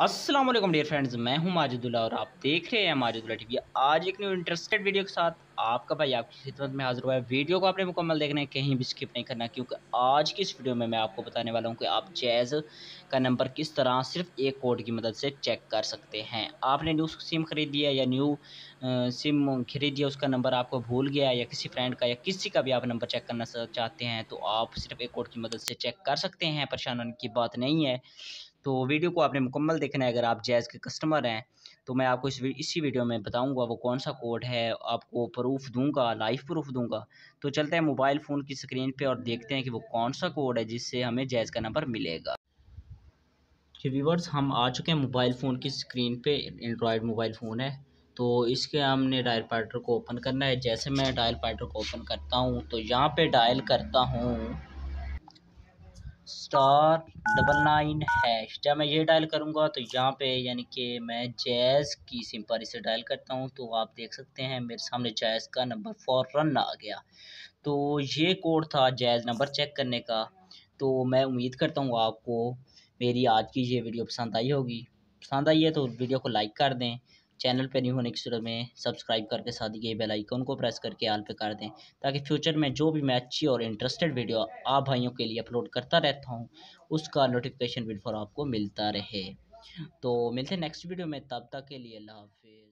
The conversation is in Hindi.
अस्सलाम वालेकुम डियर फ्रेंड्स, मैं हूं माजिदुल्ला और आप देख रहे हैं माजिदुल्ला टीवी। आज एक न्यू इंटरेस्टेड वीडियो के साथ आपका भाई आपकी खिदमत में हाजिर हुआ है। वीडियो को आपने मुकम्मल देखना है, कहीं भी स्किप नहीं करना, क्योंकि आज की इस वीडियो में मैं आपको बताने वाला हूं कि आप जैज़ का नंबर किस तरह सिर्फ एक कोड की मदद से चेक कर सकते हैं। आपने न्यू सिम खरीद लिया या न्यू सिम खरीद लिया, उसका नंबर आपको भूल गया या किसी फ्रेंड का या किसी का भी आप नंबर चेक करना चाहते हैं, तो आप सिर्फ एक कोड की मदद से चेक कर सकते हैं। परेशान होने की बात नहीं है। तो वीडियो को आपने मुकम्मल देखना है। अगर आप जैज़ के कस्टमर हैं, तो मैं आपको इसी वीडियो में बताऊँगा वो कौन-सा कोड है, आपको प्रूफ़ दूँगा, लाइव प्रूफ़ दूँगा। तो चलते हैं मोबाइल फ़ोन की स्क्रीन पे और देखते हैं कि वो कौन-सा कोड है जिससे हमें जैज़ का नंबर मिलेगा। जी व्यूअर्स, हम आ चुके हैं मोबाइल फ़ोन की स्क्रीन पे। एंड्रॉयड मोबाइल फ़ोन है, तो इसके हमने डायल पैडर को ओपन करना है। जैसे मैं डायल पैडर को ओपन करता हूँ, तो यहाँ पे डायल करता हूँ *99#। जब मैं ये डायल करूँगा तो यहाँ पे यानी कि मैं जैज़ की सिम पर इसे डायल करता हूँ, तो आप देख सकते हैं मेरे सामने जैज़ का नंबर फ़ौरन आ गया। तो ये कोड था जैज़ नंबर चेक करने का। तो मैं उम्मीद करता हूँ आपको मेरी आज की ये वीडियो पसंद आई होगी। पसंद आई है तो वीडियो को लाइक कर दें। चैनल पे न्यू होने की सूरत में सब्सक्राइब करके साथ ही ये बेल आइकन को प्रेस करके ऑल पे कर दें, ताकि फ्यूचर में जो भी मैं अच्छी और इंटरेस्टेड वीडियो आप भाइयों के लिए अपलोड करता रहता हूँ, उसका नोटिफिकेशन बिल फॉर आपको मिलता रहे। तो मिलते हैं नेक्स्ट वीडियो में, तब तक के लिए अल्लाह हाफ़िज़।